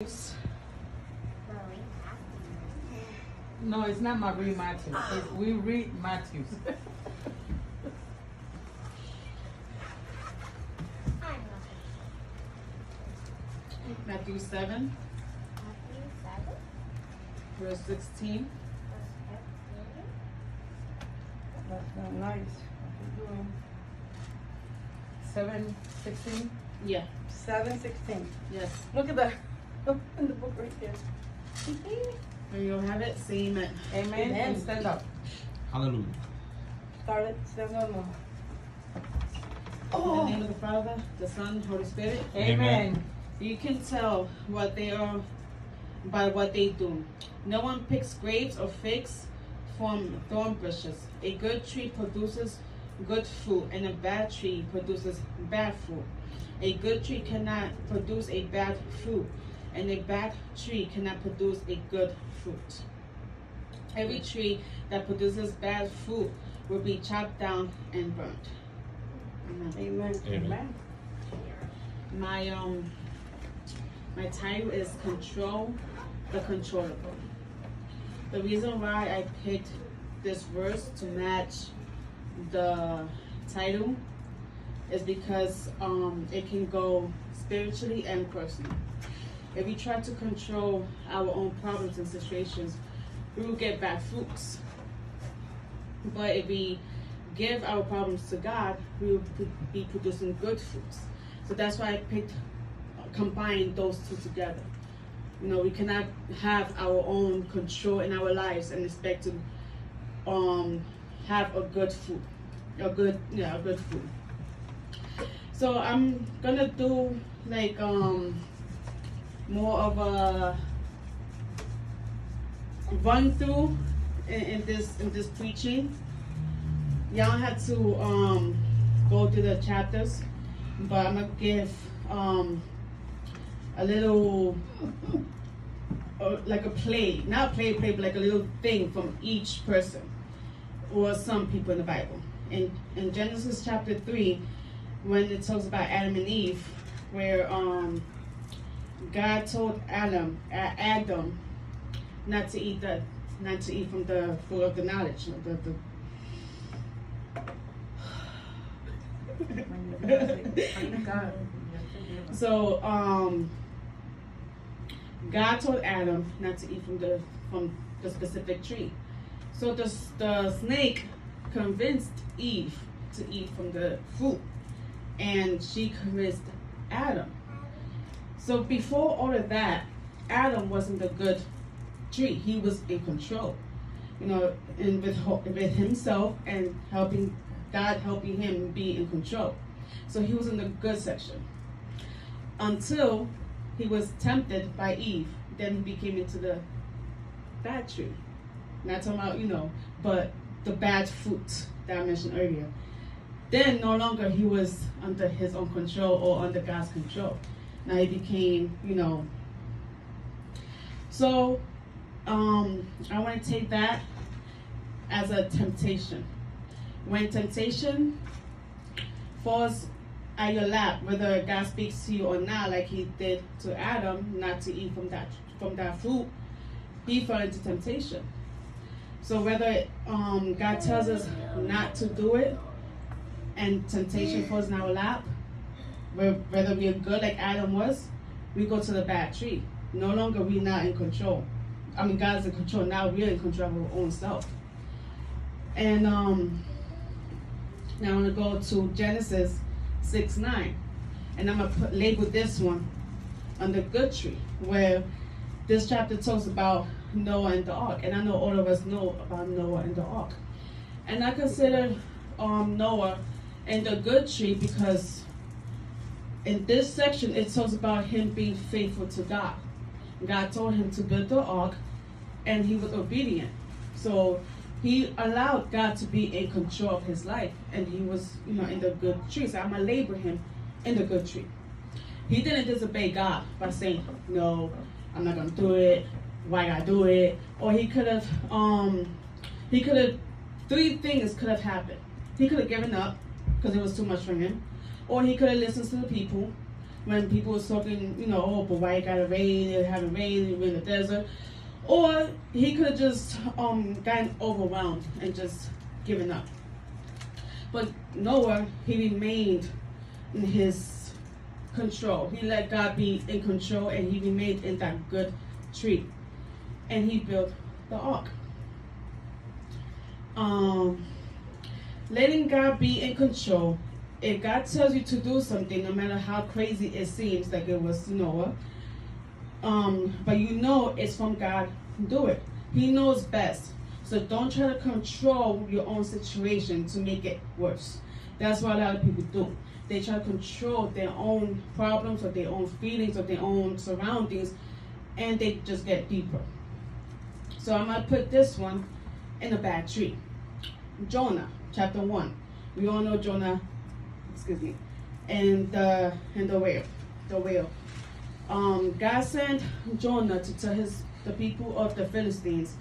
No, it's not Marie Matthews. We read Matthews. Matthew 7, verse 16. That's not nice. 7:16. Yeah. 7:16. Yes. Look at that. Look in the book right there. There you have it. Say amen. Amen. And stand up. Hallelujah. Start it. Stand on more. In the name of the Father, the Son, Holy Spirit. Amen. You can tell what they are by what they do. No one picks grapes or figs from thorn bushes. A good tree produces good fruit, and a bad tree produces bad fruit. A good tree cannot produce a bad fruit, and a bad tree cannot produce a good fruit. Every tree that produces bad fruit will be chopped down and burnt. Amen. Amen. Amen. My title is Control the Controllable. The reason why I picked this verse to match the title is because it can go spiritually and personally. If we try to control our own problems and situations, we will get bad fruits. But if we give our problems to God, we will be producing good fruits. So that's why I picked combine those two together. You know, we cannot have our own control in our lives and expect to have a good fruit, a good fruit. So I'm gonna do like more of a run through in this preaching. Y'all have to go through the chapters, but I'm gonna give a little like a play, not play, but like a little thing from each person or some people in the Bible. In Genesis chapter 3, when it talks about Adam and Eve, where God told Adam not to eat from the fruit of the knowledge of the So God told Adam not to eat from the specific tree. So the snake convinced Eve to eat from the fruit, and she convinced Adam. So before all of that, Adam wasn't a good tree. He was in control, you know, and with himself and God helping him be in control. So he was in the good section until he was tempted by Eve. Then he became into the bad tree. Not talking about, you know, but the bad fruit that I mentioned earlier. Then no longer he was under his own control or under God's control. Now he became, you know. So I want to take that as a temptation. When temptation falls at your lap, whether God speaks to you or not, like he did to Adam, not to eat from that fruit, he fell into temptation. So whether God tells us not to do it, and temptation falls in our lap, whether we are good like Adam was, we go to the bad tree. No longer we're not in control. I mean, God's in control. Now we're in control of our own self. And now I'm gonna go to Genesis 6:9, and I'm gonna label this one under good tree, where this chapter talks about Noah and the ark, and I know all of us know about Noah and the ark, and I consider Noah and the good tree because in this section it talks about him being faithful to God. God told him to build the ark, and he was obedient. So he allowed God to be in control of his life, and he was, you know, in the good tree. So I'm gonna label him in the good tree. He didn't disobey God by saying, "No, I'm not gonna do it. Why I do it?" Or he could have, three things could have happened. He could have given up because it was too much for him, or he could have listened to the people, when people was talking, oh, but why it gotta rain? It haven't rained. We're in the desert. Or he could have just gotten overwhelmed and just given up. But Noah, he remained in his control. He let God be in control, and he remained in that good tree. And he built the ark. Letting God be in control. If God tells you to do something, no matter how crazy it seems, like it was Noah, but it's from God, do it. He knows best. So don't try to control your own situation to make it worse. That's what a lot of people do. They try to control their own problems or their own feelings or their own surroundings, and they just get deeper. So I'm going to put this one in a bad tree. Jonah, chapter 1. We all know Jonah, and the whale. The whale. God sent Jonah to tell the people of the Philistines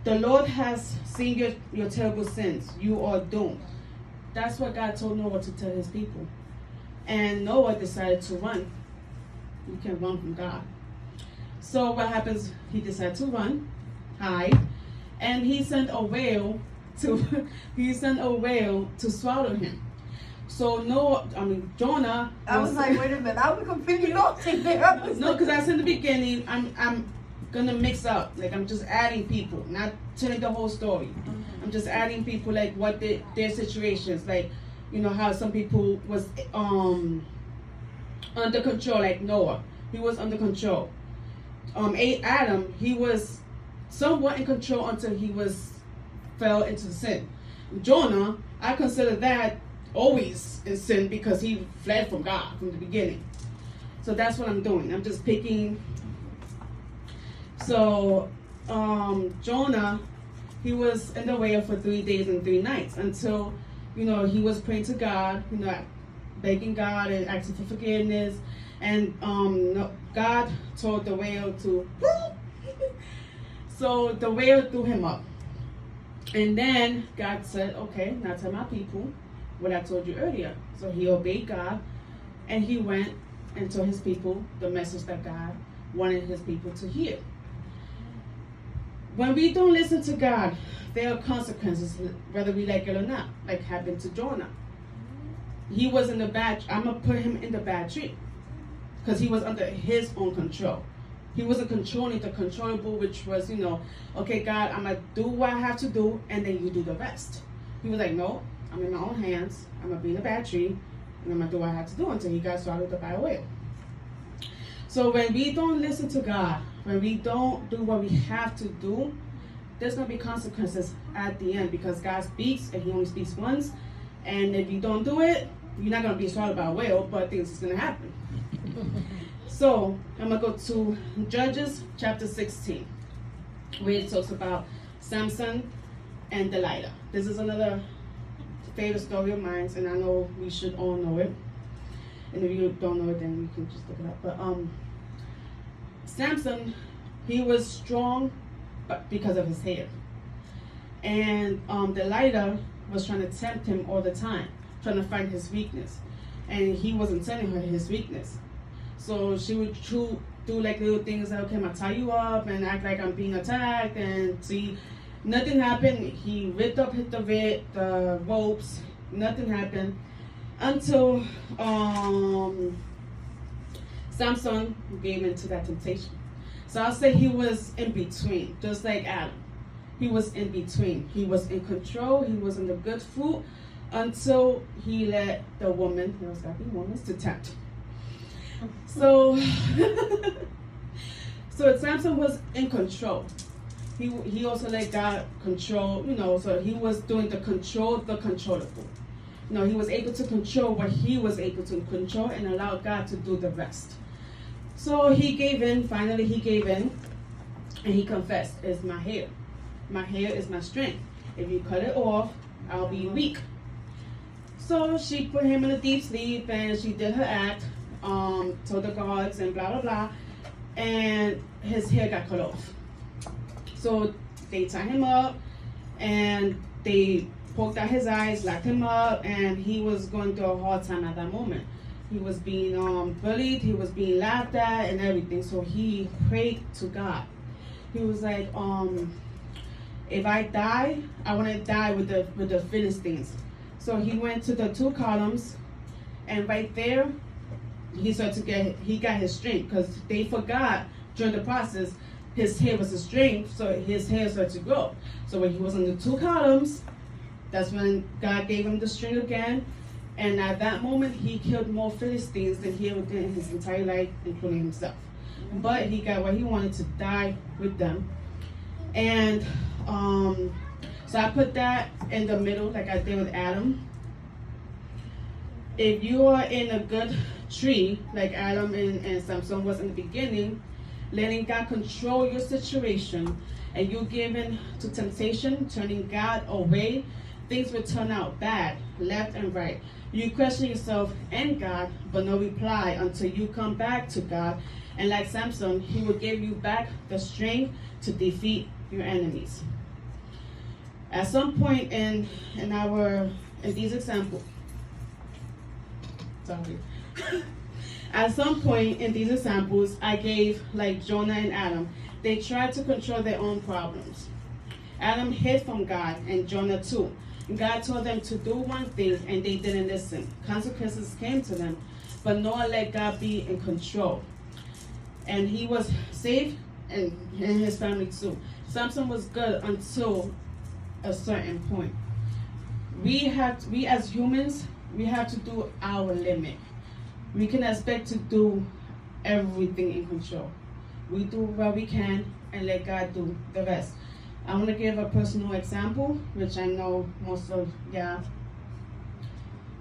the Lord has seen your terrible sins. You are doomed. That's what God told Noah to tell his people. And Noah decided to run. You can run from God. So what happens? He decided to run, hide, and he sent a whale to swallow him. So Jonah. I was like, wait a minute, I was completely lost in there. No, because I said in the beginning, I'm gonna mix up. Like, I'm just adding people, not telling the whole story. I'm just adding people, like what their situations, like how some people was under control, like Noah. He was under control. Adam, he was somewhat in control until he fell into sin. Jonah, I consider that always in sin because he fled from God from the beginning. So that's what I'm doing. I'm just picking. So Jonah, he was in the whale for 3 days and 3 nights until he was praying to God, begging God and asking for forgiveness. And God told the whale to so the whale threw him up. And then God said, okay, now tell my people what I told you earlier. So he obeyed God, and he went and told his people the message that God wanted his people to hear. When we don't listen to God, there are consequences, whether we like it or not, like happened to Jonah. He was in the bad, I'm going to put him in the bad tree, because he was under his own control. He wasn't controlling the controllable, which was, okay, God, I'm going to do what I have to do, and then you do the rest. He was like, no, I'm in my own hands. I'm going to be in the bad tree, and I'm going to do what I have to do until he got swallowed up by a whale. So when we don't listen to God, when we don't do what we have to do, there's going to be consequences at the end, because God speaks, and he only speaks once. And if you don't do it, you're not going to be swallowed by a whale, but things is going to happen. So I'm going to go to Judges chapter 16, where it talks about Samson and Delilah. This is another favorite story of mine, and I know we should all know it. And if you don't know it, then you can just look it up. But Samson, he was strong, but because of his hair. And Delilah was trying to tempt him all the time, trying to find his weakness. And he wasn't telling her his weakness. So she would do like little things like, okay, I'm gonna tie you up and act like I'm being attacked, and see, nothing happened. He ripped up the ropes, nothing happened until Samson gave into that temptation. So I'll say he was in between, just like Adam. He was in between. He was in control. He was in the good fruit until he let the woman, to tempt. So Samson was in control. He also let God control, so he was doing the controllable. He was able to control what he was able to control and allow God to do the rest. So he gave in, finally he gave in, and he confessed, it's my hair. My hair is my strength. If you cut it off, I'll be weak. So she put him in a deep sleep, and she did her act, told the guards and blah, blah, blah, and his hair got cut off. So they tied him up, and they poked out his eyes, locked him up, and he was going through a hard time at that moment. He was being bullied, he was being laughed at, and everything. So he prayed to God. He was like, if I die, I want to die with the Philistines. So he went to the 2 columns, and right there, he got his strength, because they forgot during the process his hair was a strength, so his hair started to grow. So when he was on the 2 columns, that's when God gave him the strength again. And at that moment, he killed more Philistines than he ever did in his entire life, including himself. But he got what he wanted, to die with them. And so I put that in the middle, like I did with Adam. If you are in a good tree, like Adam and Samson was in the beginning, letting God control your situation, and you give in to temptation, turning God away, things will turn out bad, left and right. You question yourself and God, but no reply until you come back to God. And like Samson, he will give you back the strength to defeat your enemies. At some point in these examples, sorry. At some point in these examples, I gave like Jonah and Adam. They tried to control their own problems. Adam hid from God, and Jonah too. God told them to do one thing, and they didn't listen. Consequences came to them, but Noah let God be in control. And he was saved, and his family too. Samson was good until a certain point. We as humans, we have to do our limit. We can expect to do everything in control. We do what we can and let God do the rest. I want to give a personal example, which I know most of y'all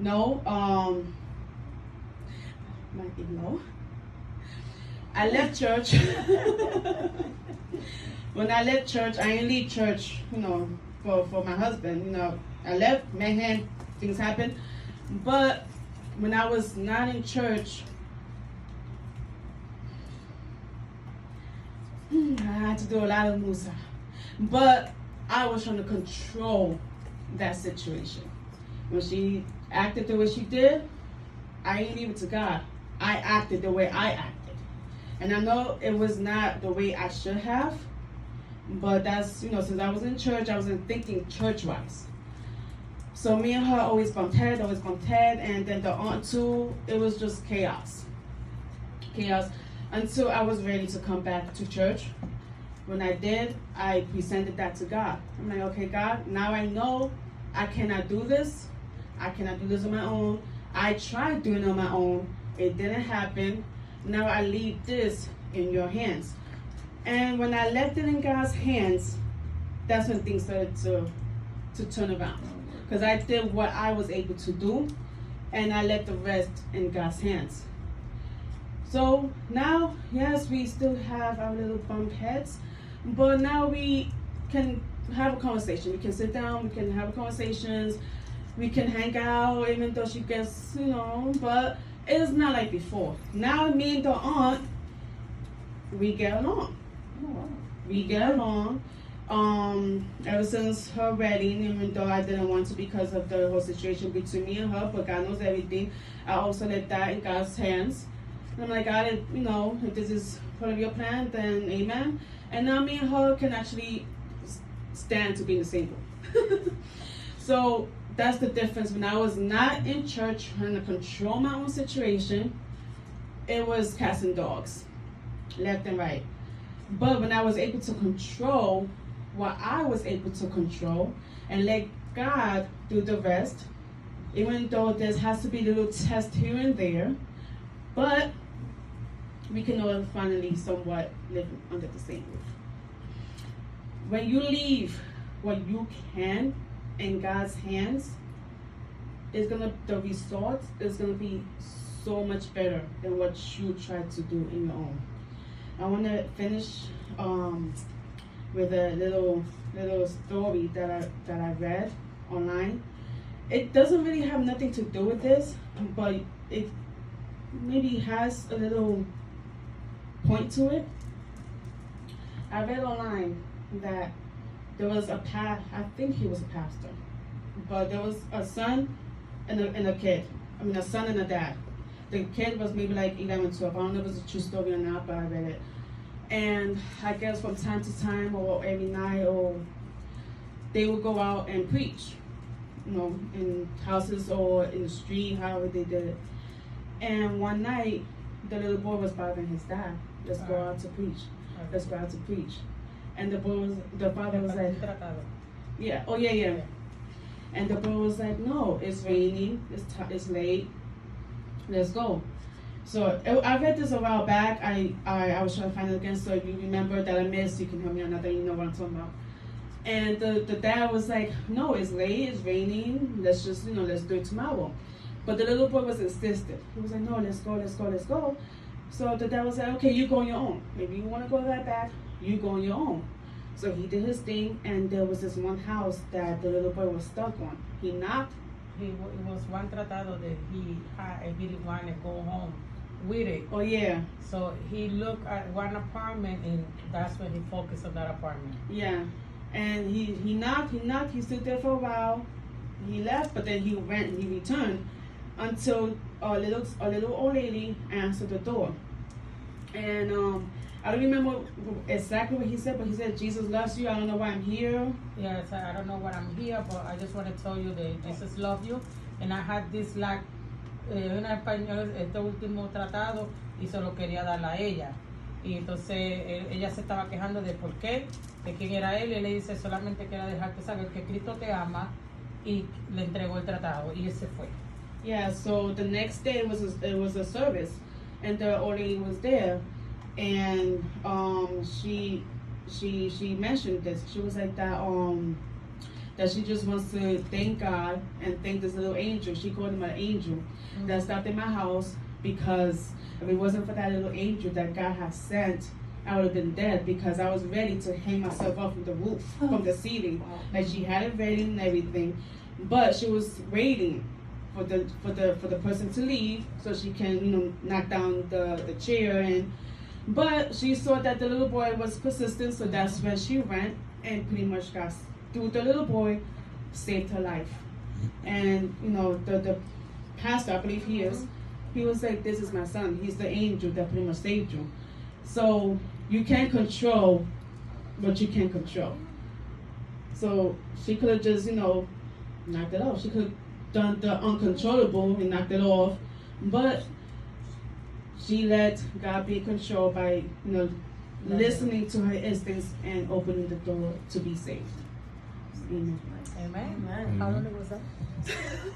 know. Might be low. I left church. When I left church, I didn't leave church, for my husband. I left, met him, things happened. But when I was not in church, I had to do a lot of musa. But I was trying to control that situation. When she acted the way she did, I didn't leave it to God. I acted the way I acted. And I know it was not the way I should have, but that's, since I was in church, I wasn't thinking church-wise. So me and her always bumped head, and then the aunt too, it was just chaos. Until I was ready to come back to church. When I did, I presented that to God. I'm like, okay, God, now I know I cannot do this. I cannot do this on my own. I tried doing it on my own. It didn't happen. Now I leave this in your hands. And when I left it in God's hands, that's when things started to turn around. Because I did what I was able to do, and I let the rest in God's hands. So now, yes, we still have our little bump heads, but now we can have a conversation. We can sit down, we can have conversations, we can hang out, even though she gets, but it's not like before. Now me and the aunt, we get along. We get along. Ever since her wedding, even though I didn't want to because of the whole situation between me and her, but God knows everything. I also let that in God's hands. And I'm like, God, if this is part of your plan, then amen. And now me and her can actually stand to be in the same room. So that's the difference. When I was not in church trying to control my own situation, it was cats and dogs, left and right. But when I was able to control what I was able to control and let God do the rest, even though there has to be little tests here and there, but we can all finally somewhat live under the same roof. When you leave what you can in God's hands, the result is gonna be so much better than what you tried to do in your own. I want to finish with a little story that I read online. It doesn't really have nothing to do with this, but it maybe has a little point to it. I read online that there was I think he was a pastor, but there was a son and a kid. I mean, a son and a dad. The kid was maybe like 11, 12. I don't know if it's a true story or not, but I read it. And I guess from time to time, or every night, or they would go out and preach, in houses or in the street, however they did it. And one night, the little boy was bothering his dad. Let's go out to preach. Let's go out to preach. And the father was like, yeah, oh yeah. And the boy was like, no, it's raining, it's late, let's go. So I read this a while back. I was trying to find it again. So if you remember that I missed, you can help me out. Now that you know what I'm talking about. And the dad was like, no, it's late, it's raining. Let's just let's do it tomorrow. But the little boy was insistent. He was like, no, let's go. So the dad was like, okay, you go on your own. Maybe you want to go that bad, you go on your own. So he did his thing, and there was this one house that the little boy was stuck on. He knocked. It was one tratado that he had, and he didn't want to go home with it. Oh yeah. So he looked at one apartment, and that's when he focused on that apartment. Yeah, and he knocked. He stood there for a while. He left, but then he returned until a little old lady answered the door, and I don't remember exactly what he said, but he said, Jesus loves you. I don't know why I'm here. Yes, I don't know why I'm here, but I just want to tell you that Jesus loves you. And I had this like, en español, este último tratado, y se lo quería dar a ella. Y entonces ella se estaba quejando de por qué, de quién era él, y él le dice, solamente quiero dejarte saber que Cristo te ama, y le entregó el tratado, y él se fue. Yeah, so the next day it was a service, and the old lady was there. And she mentioned this. She was like that she just wants to thank God and thank this little angel. She called him an angel that stopped in my house, because if it wasn't for that little angel that God had sent, I would have been dead, because I was ready to hang myself off from the roof, from the ceiling. Like, she had it ready and everything, but she was waiting for the person to leave so she can knock down the chair. But she saw that the little boy was persistent, so that's when she went and pretty much got through the little boy, saved her life. And the pastor, I believe he was like, this is my son. He's the angel that pretty much saved you. So you can't control what you can't control. So she could have just knocked it off. She could have done the uncontrollable and knocked it off, but she let God be in control by, listening to her instincts and opening the door to be saved. Amen. Amen. How long was that?